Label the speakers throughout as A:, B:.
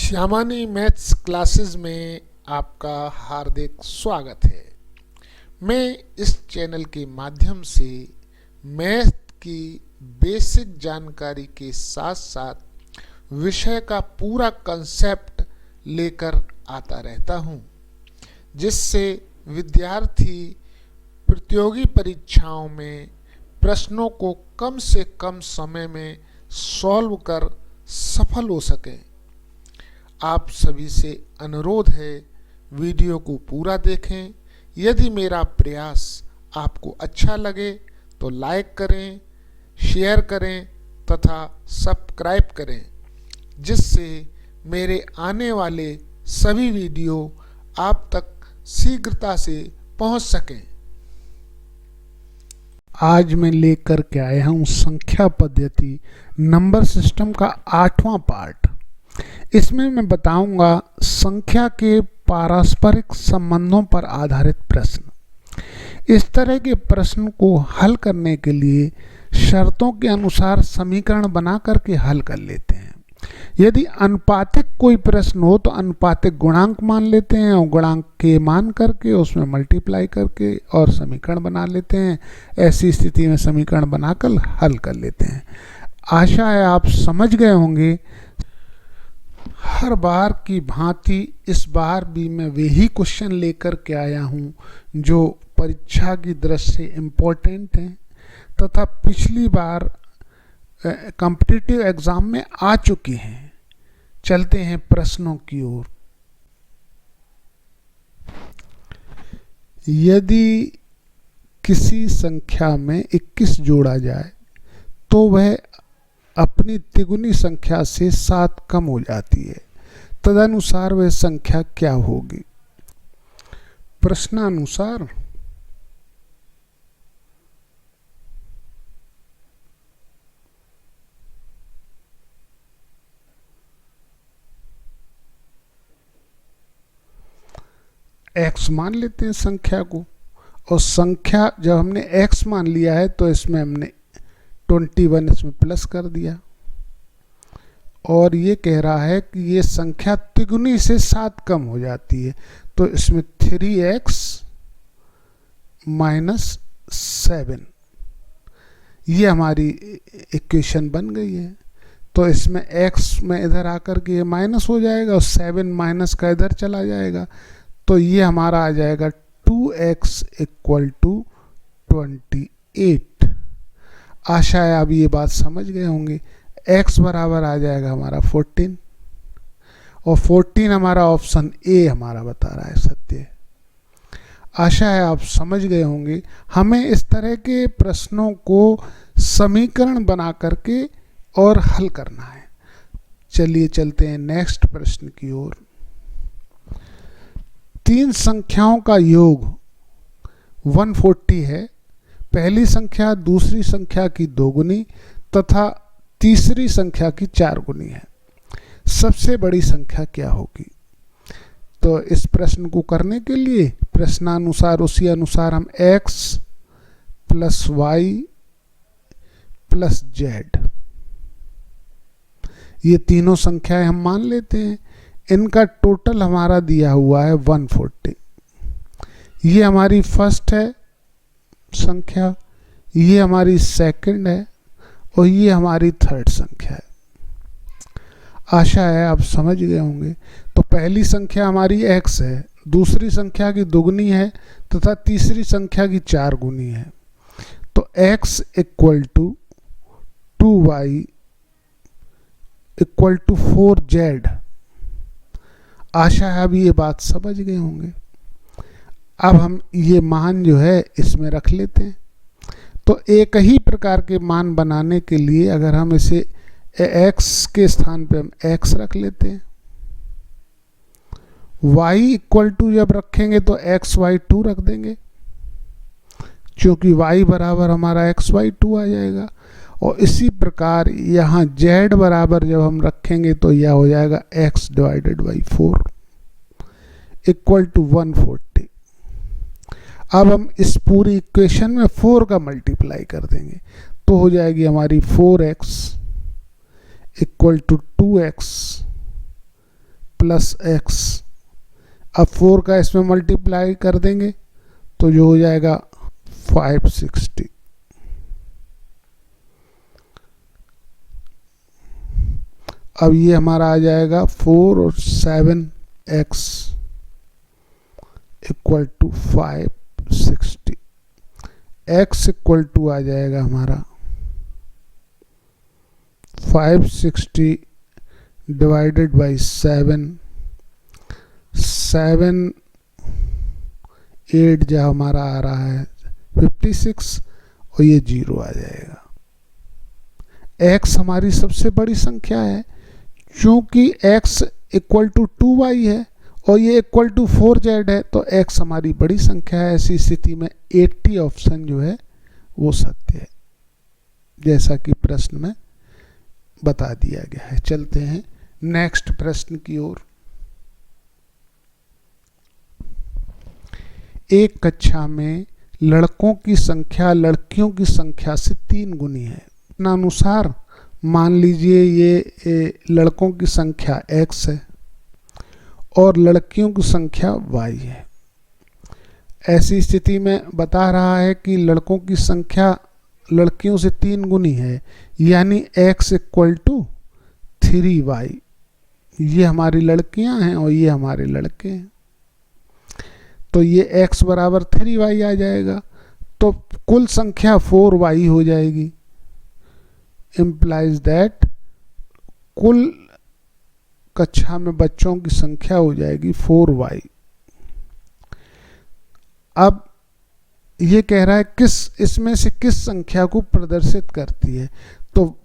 A: श्यामानी maths classes में आपका हार्दिक स्वागत है। मैं इस चैनल के माध्यम से मैथ की बेसिक जानकारी के साथ साथ विषय का पूरा कंसेप्ट लेकर आता रहता हूं, जिससे विद्यार्थी प्रतियोगी परीक्षाओं में प्रश्नों को कम से कम समय में सॉल्व कर सफल हो सकें। आप सभी से अनुरोध है, वीडियो को पूरा देखें। यदि मेरा प्रयास आपको अच्छा लगे तो लाइक करें, शेयर करें तथा सब्सक्राइब करें, जिससे मेरे आने वाले सभी वीडियो आप तक शीघ्रता से पहुंच सकें। आज मैं लेकर के आया हूं संख्या पद्धति नंबर सिस्टम का 8वां पार्ट। इसमें मैं बताऊंगा संख्या के पारस्परिक संबंधों पर आधारित प्रश्न। इस तरह के प्रश्न को हल करने के लिए शर्तों के अनुसार समीकरण बना करके हल कर लेते हैं। यदि अनुपातिक कोई प्रश्न हो तो अनुपातिक गुणांक मान लेते हैं और गुणांक के मान करके उसमें मल्टीप्लाई करके और समीकरण बना लेते हैं। ऐसी स्थिति में समीकरण बनाकर हल कर लेते हैं। आशा है आप समझ गए होंगे। हर बार की भांति इस बार भी मैं वही क्वेश्चन लेकर के आया हूं जो परीक्षा की दृष्टि से इम्पोर्टेंट हैं तथा पिछली बार कॉम्पिटिटिव एग्जाम में आ चुके हैं। चलते हैं प्रश्नों की ओर। यदि किसी संख्या में 21 जोड़ा जाए तो वह अपनी तिगुनी संख्या से 7 कम हो जाती है, तदनुसार वह संख्या क्या होगी? प्रश्नानुसार x मान लेते हैं संख्या को, और संख्या जब हमने x मान लिया है तो इसमें हमने 21 इसमें प्लस कर दिया, और ये कह रहा है कि ये संख्या तिगुनी से 7 कम हो जाती है, तो इसमें 3x माइनस 7 ये हमारी इक्वेशन बन गई है। तो इसमें x में इधर आकर के ये माइनस हो जाएगा और 7 माइनस का इधर चला जाएगा, तो ये हमारा आ जाएगा 2x इक्वल टू 28। आशा है आप ये बात समझ गए होंगे। x बराबर आ जाएगा हमारा 14, और 14 हमारा ऑप्शन ए हमारा बता रहा है सत्य है। आशा है आप समझ गए होंगे। हमें इस तरह के प्रश्नों को समीकरण बना करके और हल करना है। चलिए चलते हैं नेक्स्ट प्रश्न की ओर। 3 संख्याओं का योग 140 है। पहली संख्या दूसरी संख्या की 2 गुनी तथा तीसरी संख्या की 4 गुनी है। सबसे बड़ी संख्या क्या होगी? तो इस प्रश्न को करने के लिए प्रश्नानुसार उसी अनुसार हम x plus y plus z ये तीनों संख्याएं हम मान लेते हैं। इनका टोटल हमारा दिया हुआ है 140। ये हमारी फर्स्ट है संख्या, ये हमारी सेकंड है और ये हमारी थर्ड संख्या है। आशा है आप समझ गए होंगे। तो पहली संख्या हमारी x है, दूसरी संख्या की 2 गुनी है तथा तीसरी संख्या की 4 गुनी है। तो x equal to 2y equal to 4z। आशा है अभी ये बात समझ गए होंगे। अब हम ये मान जो है इसमें रख लेते हैं। तो एक ही प्रकार के मान बनाने के लिए अगर हम इसे x के स्थान पे हम x रख लेते हैं, y इक्वल टू जब रखेंगे तो xy2 रख देंगे, क्योंकि y बराबर हमारा xy2 आ जाएगा। और इसी प्रकार यहाँ z बराबर जब हम रखेंगे तो यह हो जाएगा x divided by 4 equal to 140। अब हम इस पूरी इक्वेशन में 4 का मल्टीप्लाई कर देंगे तो हो जाएगी हमारी 4x equal to 2x plus x. अब 4 का इसमें मल्टीप्लाई कर देंगे तो जो हो जाएगा 560। अब ये हमारा आ जाएगा 4 और 7x equal to 560। x equal to आ जाएगा हमारा 560 डिवाइडेड बाई 7। 7 8 जो हमारा आ रहा है 56 और ये 0 आ जाएगा। x हमारी सबसे बड़ी संख्या है, क्योंकि x इक्वल टू 2y है और ये इक्वल टू 4z है, तो x हमारी बड़ी संख्या है। ऐसी स्थिति में 80 ऑप्शन जो है वो सत्य है, जैसा कि प्रश्न में बता दिया गया है। चलते हैं नेक्स्ट प्रश्न की ओर। एक कक्षा में लड़कों की संख्या लड़कियों की संख्या से 3 गुनी है। अनुसार मान लीजिए ये लड़कों की संख्या x है और लड़कियों की संख्या y है। ऐसी स्थिति में बता रहा है कि लड़कों की संख्या लड़कियों से 3 गुनी है, यानी x इक्वल टू 3y। ये हमारी लड़कियां हैं और ये हमारे लड़के हैं, तो ये x बराबर 3y आ जाएगा। तो कुल संख्या 4y हो जाएगी। implies that कुल कक्षा में बच्चों की संख्या हो जाएगी 4y। अब ये कह रहा है इसमें से किस संख्या को प्रदर्शित करती है। तो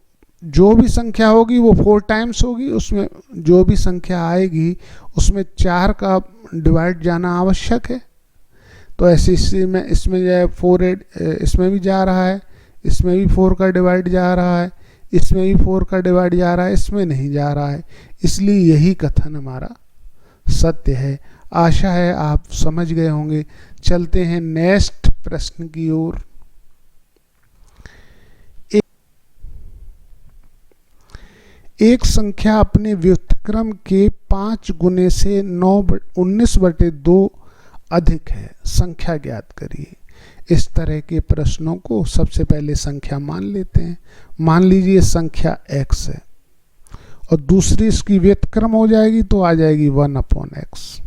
A: जो भी संख्या होगी वो 4 टाइम्स होगी, उसमें जो भी संख्या आएगी उसमें 4 का डिवाइड जाना आवश्यक है। तो ऐसी स्थिति में इसमें जो है 4 इसमें भी जा रहा है, इसमें भी 4 का डिवाइड जा रहा है, इसमें भी 4 का डिवाइड जा रहा है, इसमें नहीं जा रहा है। इसलिए यही कथन हमारा सत्य है। आशा है आप समझ गए होंगे। चलते हैं नेक्स्ट प्रश्न की ओर। एक संख्या अपने व्युत्क्रम के 5 गुने से 19/2 अधिक है, संख्या ज्ञात करिए। इस तरह के प्रश्नों को सबसे पहले संख्या मान लेते हैं। मान लीजिए संख्या x है और दूसरी इसकी व्युत्क्रम हो जाएगी तो आ जाएगी 1/x।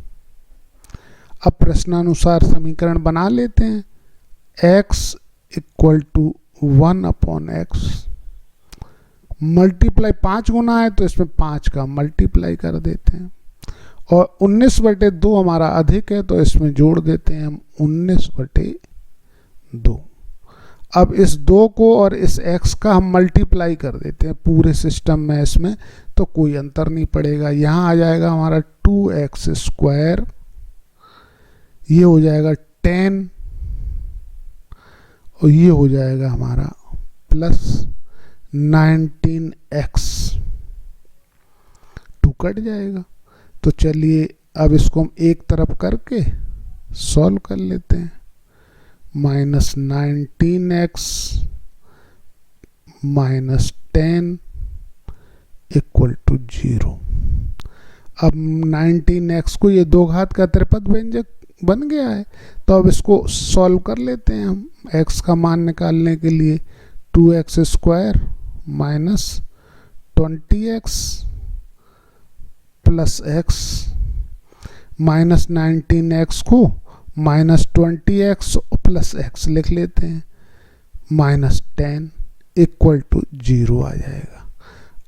A: अब प्रश्नानुसार समीकरण बना लेते हैं। x equal to 1/x multiply 5 गुना है तो इसमें 5 का मल्टीप्लाई कर देते हैं, और 19/2 हमारा अधिक है तो इसमें जोड़ देते हैं हम 19/2। अब इस 2 को और इस x का हम मल्टीप्लाई कर देते हैं पूरे सिस्टम में, इसमें तो कोई अंतर नहीं पड़ेगा। यहाँ आ जाएगा हमारा 2x², ये हो जाएगा 10 और ये हो जाएगा हमारा प्लस 19x। 2 कट जाएगा। तो चलिए अब इसको हम एक तरफ करके सॉल्व कर लेते हैं। -19x -10 equal to 0। अब 19x को ये 2 घात का त्रिपद व्यंजक बन गया है, तो अब इसको सॉल्व कर लेते हैं हम x का मान निकालने के लिए। 2x² -20x plus x, -19x को -20x प्लस x लिख लेते हैं, -10 इक्वल टू 0 आ जाएगा।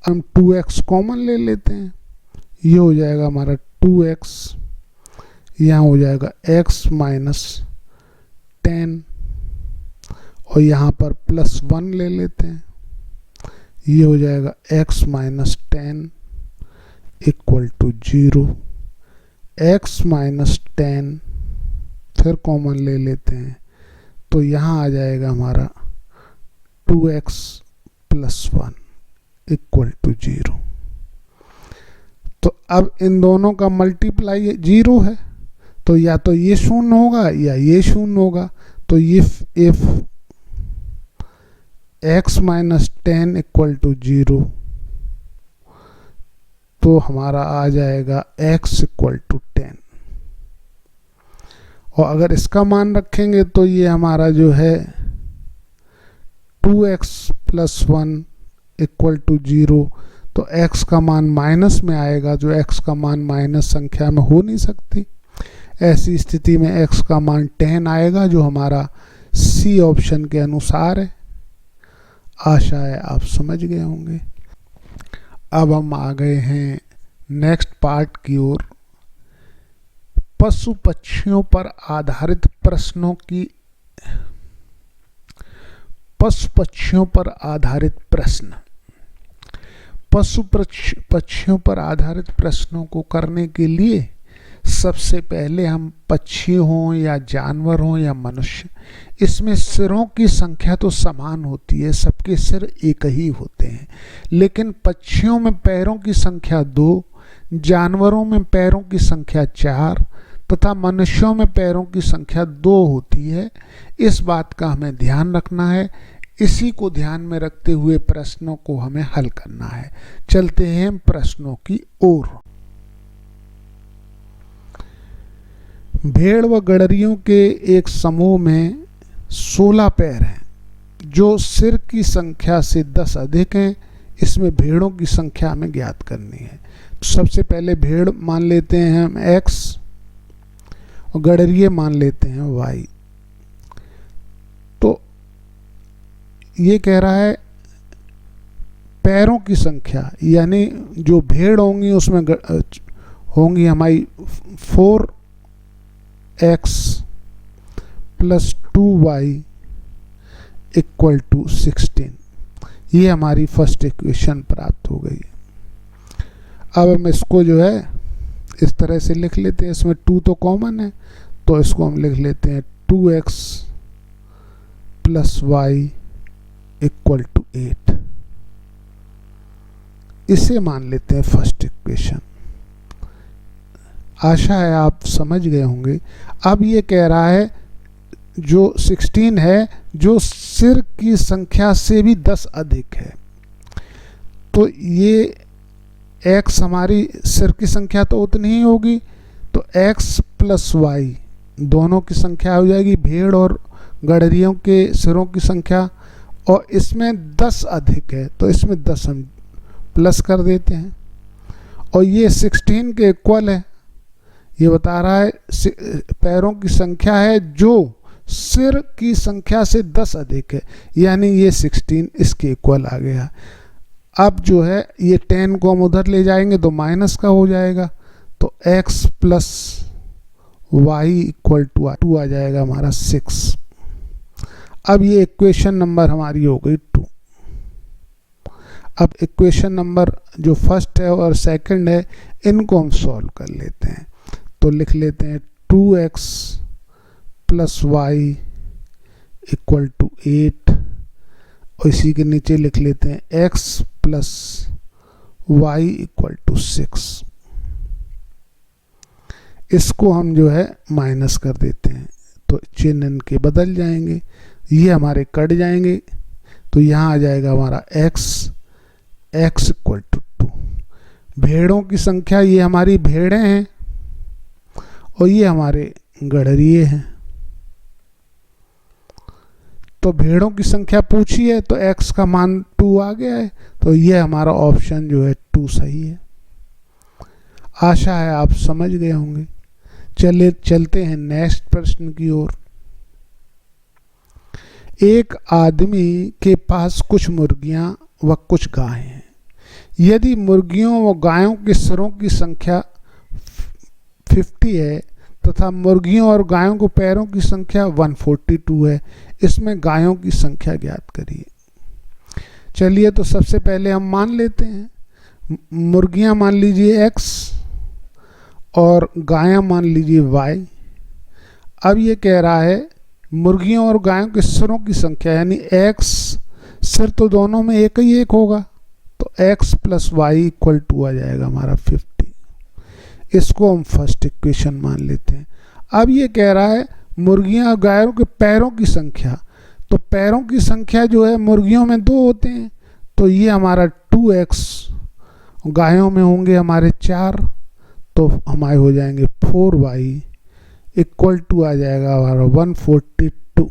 A: हम 2x कॉमन ले लेते हैं, ये हो जाएगा हमारा 2x, यहाँ हो जाएगा x -10 और यहाँ पर +1 ले लेते हैं, ये हो जाएगा x -10 इक्वल टू 0। x -10 फिर कॉमन ले लेते हैं तो यहाँ आ जाएगा हमारा 2x + 1 इक्वल टू 0। तो अब इन दोनों का मल्टीप्लाई 0 है, तो या तो ये 0 होगा या ये 0 होगा। तो ये इफ x -10 इक्वल टू 0, तो हमारा आ जाएगा x इक्वल टू 10। और अगर इसका मान रखेंगे तो ये हमारा जो है 2x प्लस 1 इक्वल टू 0, तो x का मान माइनस में आएगा, जो x का मान माइनस संख्या में हो नहीं सकती। ऐसी स्थिति में x का मान 10 आएगा, जो हमारा C ऑप्शन के अनुसार है। आशा है आप समझ गए होंगे। अब हम आ गए हैं नेक्स्ट पार्ट की ओर। पशु पक्षियों पर आधारित प्रश्नों की पशु पक्षियों पर आधारित प्रश्न। पशु पक्षियों पर आधारित प्रश्नों को करने के लिए सबसे पहले हम पक्षी हों या जानवर हों या मनुष्य, इसमें सिरों की संख्या तो समान होती है, सबके सिर एक ही होते हैं। लेकिन पक्षियों में पैरों की संख्या 2, जानवरों में पैरों की संख्या 4 तथा मनुष्यों में पैरों की संख्या 2 होती है। इस बात का हमें ध्यान रखना है। इसी को ध्यान में रखते हुए प्रश्नों को हमें हल करना है। चलते हैं प्रश्नों की ओर। भेड़ व गड़रियों के एक समूह में 16 पैर हैं, जो सिर की संख्या से 10 अधिक हैं। इसमें भेड़ों की संख्या हमें ज्ञात करनी है। सबसे पहले भेड़ मान लेते हैं हम x और गड़रिये मान लेते हैं y। तो ये कह रहा है पैरों की संख्या, यानी जो भेड़ होंगी उसमें होंगी हमारी 4x plus 2y equal to 16। ये हमारी फर्स्ट इक्वेशन प्राप्त हो गई। अब हम इसको जो है इस तरह से लिख लेते हैं। इसमें 2 तो कॉमन है, तो इसको हम लिख लेते हैं 2x plus y equal to 8। इसे मान लेते हैं फर्स्ट इक्वेशन। आशा है आप समझ गए होंगे। अब ये कह रहा है जो 16 है, जो सिर की संख्या से भी 10 अधिक है। तो ये x हमारी सिर की संख्या तो उतनी ही होगी, तो x प्लस y दोनों की संख्या हो जाएगी, भेड़ और गड़रियों के सिरों की संख्या। और इसमें 10 अधिक है, तो इसमें 10 हम प्लस कर देते हैं। और ये 16 के इक्वल है। ये बता रहा है पैरों की संख्या है जो सिर की संख्या से 10 अधिक है, यानी ये 16 इसके इक्वल आ गया। अब जो है ये 10 को हम उधर ले जाएंगे तो माइनस का हो जाएगा, तो x plus Y equal to 2 आ जाएगा हमारा 6। अब ये इक्वेशन नंबर हमारी हो गई 2। अब इक्वेशन नंबर जो फर्स्ट है और सेकंड है, इनको हम सॉल्व कर लेते हैं। तो लिख लेते हैं 2x plus Y equal to 8, और इसी के नीचे लिख लेते हैं x plus Y equal to 6। इसको हम जो है माइनस कर देते हैं, तो चिन्ह इनके बदल जाएंगे, ये हमारे कट जाएंगे। तो यहाँ आ जाएगा हमारा x इक्वल टू 2। भेड़ों की संख्या, ये हमारी भेड़ें हैं और ये हमारे गड़रिये हैं। तो भेड़ों की संख्या पूछी है, तो x का मान 2 आ गया है, तो ये हमारा ऑप्शन जो है 2 सही है। आशा है आप समझ गए होंगे। चलते हैं नेक्स्ट प्रश्न की ओर। एक आदमी के पास कुछ मुर्गियां व कुछ गायें हैं। यदि मुर्गियों व गायों के सिरों की संख्या 50 है तथा मुर्गियों और गायों को पैरों की संख्या 142 है, इसमें गायों की संख्या ज्ञात करिए। चलिए, तो सबसे पहले हम मान लेते हैं। मुर्गियां मान लीजिए x और गायां मान लीजिए y। अब ये कह रहा है मुर्गियों और गायों के सिरों की संख्या, यानी x सिर तो दोनों में एक ही एक होगा, तो x plus Y equal to आ जाएगा हमारा 50। इसको हम फर्स्ट इक्वेशन मान लेते हैं। अब ये कह रहा है मुर्गियां और गायों के पैरों की संख्या, तो पैरों की संख्या जो है मुर्गियों में 2 होते हैं, तो ये हमारा 2x गायों में होंगे हमारे 4, तो हमारे हो जाएंगे 4y इक्वल टू आ जाएगा हमारा 142।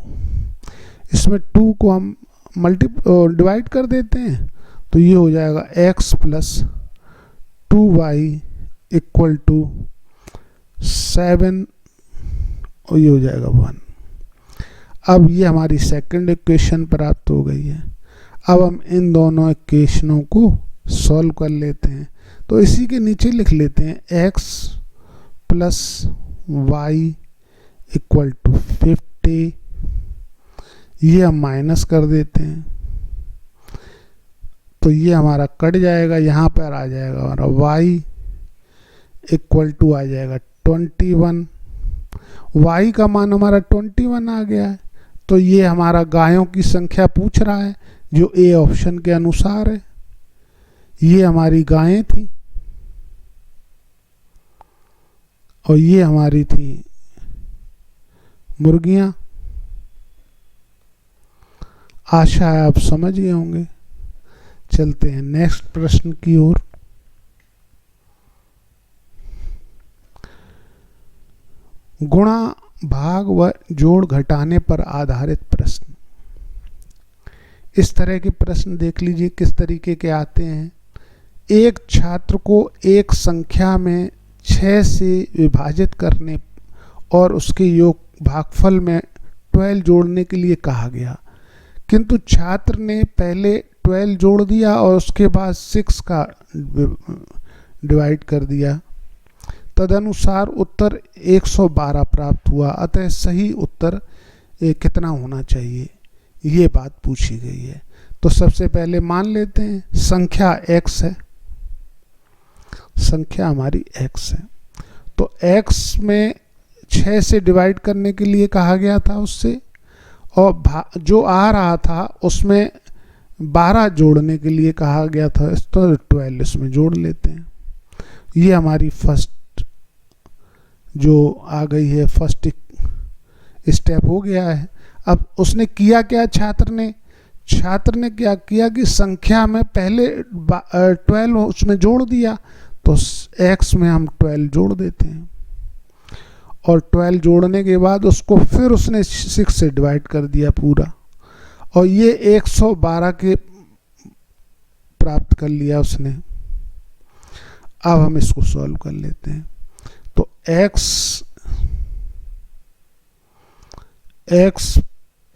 A: इसमें 2 को हम डिवाइड कर देते हैं, तो ये हो जाएगा x plus 2y equal to 7 और ये हो जाएगा 1। अब ये हमारी सेकंड इक्वेशन प्राप्त हो गई है। अब हम इन दोनों इक्वेशनों को सॉल्व कर लेते हैं। तो इसी के नीचे लिख लेते हैं x plus Y equal to 50, ये हम माइनस कर देते हैं तो ये हमारा कट जाएगा, यहाँ पर आ जाएगा हमारा y इक्वल टू आ जाएगा 21। y का मान हमारा 21 आ गया है, तो ये हमारा गायों की संख्या पूछ रहा है जो ए ऑप्शन के अनुसार है। ये हमारी गायें थी और ये हमारी थी मुर्गियां। आशा है आप समझ गए होंगे। चलते हैं नेक्स्ट प्रश्न की ओर। गुणा भाग व जोड़ घटाने पर आधारित प्रश्न। इस तरह के प्रश्न देख लीजिए किस तरीके के आते हैं। एक छात्र को एक संख्या में 6 से विभाजित करने और उसके योग भागफल में 12 जोड़ने के लिए कहा गया, किंतु छात्र ने पहले 12 जोड़ दिया और उसके बाद 6 का डिवाइड कर दिया। तदनुसार उत्तर 112 प्राप्त हुआ। अतः सही उत्तर कितना होना चाहिए, ये बात पूछी गई है। तो सबसे पहले मान लेते हैं संख्या x है, संख्या हमारी x है, तो x में 6 से डिवाइड करने के लिए कहा गया था उससे, और जो आ रहा था उसमें 12 जोड़ने के लिए कहा गया था, तो 12 इसमें जोड़ लेते हैं। ये हमारी फर्स्ट जो आ गई है, फर्स्ट स्टेप हो गया है। अब उसने किया क्या, छात्र ने क्या किया कि संख्या में पहले 12 उसमें जोड़ दिया, तो x में हम 12 जोड़ देते हैं और 12 जोड़ने के बाद उसको फिर उसने 6 से डिवाइड कर दिया पूरा, और ये 112 के प्राप्त कर लिया उसने। अब हम इसको सॉल्व कर लेते हैं। तो x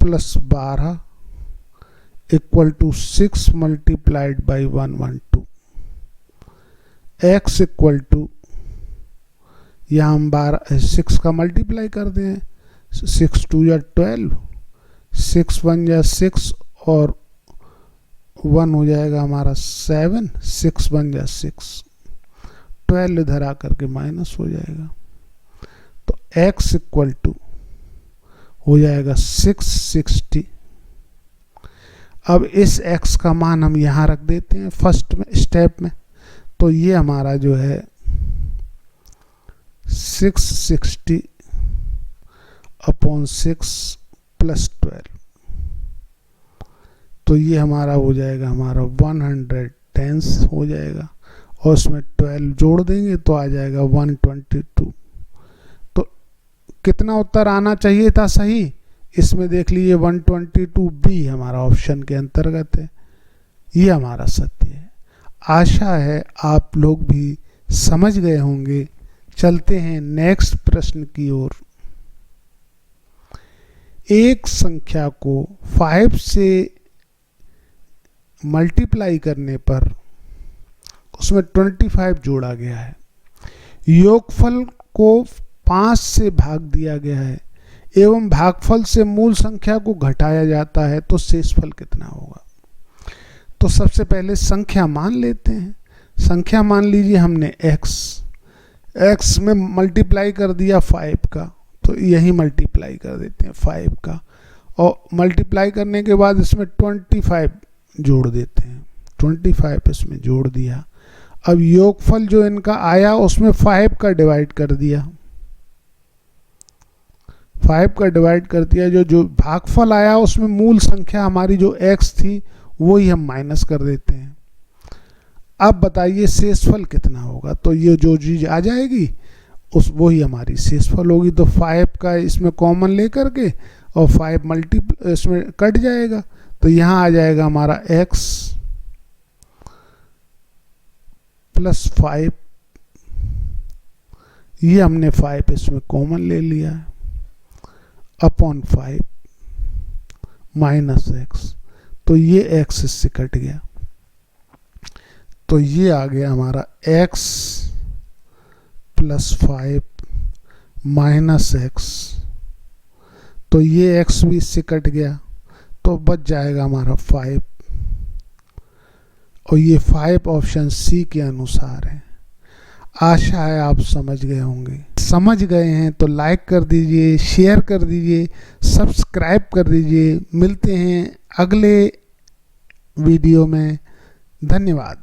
A: plus 12 equal to 6 multiplied by 112। x equal to, यहाँ हम 6 का मल्टीप्लाई कर दें, 6 2 या 12, 6 1 या 6 और 1 हो जाएगा हमारा 7, 6 1 या 6, 12 इधर आकर के माइनस हो जाएगा। तो x इक्वल टू हो जाएगा 660। अब इस x का मान हम यहाँ रख देते हैं फर्स्ट में स्टेप में, तो ये हमारा जो है 660 अपॉन 6 प्लस 12, तो ये हमारा हो जाएगा हमारा 110 हो जाएगा, और उसमें 12 जोड़ देंगे तो आ जाएगा 122। तो कितना उत्तर आना चाहिए था सही, इसमें देख लीजिए 122 बी हमारा ऑप्शन के अंतर्गत है। ये हमारा सत्य है। आशा है आप लोग भी समझ गए होंगे। चलते हैं नेक्स्ट प्रश्न की ओर। एक संख्या को 5 से मल्टीप्लाई करने पर उसमें 25 जोड़ा गया है। योगफल को 5 से भाग दिया गया है एवं भागफल से मूल संख्या को घटाया जाता है, तो शेषफल कितना होगा। तो सबसे पहले संख्या मान लेते हैं। संख्या मान लीजिए हमने x में मल्टीप्लाई कर दिया 5 का, तो यही मल्टीप्लाई कर देते हैं 5 का, और मल्टीप्लाई करने के बाद इसमें 25 जोड़ देते हैं, 25 इसमें जोड़ दिया। अब योगफल जो इनका आया उसमें 5 का डिवाइड कर दिया, 5 का डिवाइड कर दिया। जो भागफल आया उसमें मूल संख्या हमारी जो x थी वो ही हम माइनस कर देते हैं। अब बताइए शेषफल कितना होगा। तो ये जो चीज़ आ जाएगी उस वही हमारी शेषफल होगी। तो 5 का इसमें कॉमन लेकर के और 5 मल्टीपल इसमें कट जाएगा, तो यहाँ आ जाएगा हमारा x प्लस 5, ये हमने 5 इसमें कॉमन ले लिया है, अपॉन 5 माइनस x, तो ये x इससे कट गया, तो ये आ गया हमारा x प्लस 5 माइनस x, तो ये x भी इससे कट गया, तो बच जाएगा हमारा 5, और ये 5 ऑप्शन सी के अनुसार है। आशा है आप समझ गए होंगे। समझ गए हैं तो लाइक कर दीजिए, शेयर कर दीजिए, सब्सक्राइब कर दीजिए। मिलते हैं अगले वीडियो में। धन्यवाद।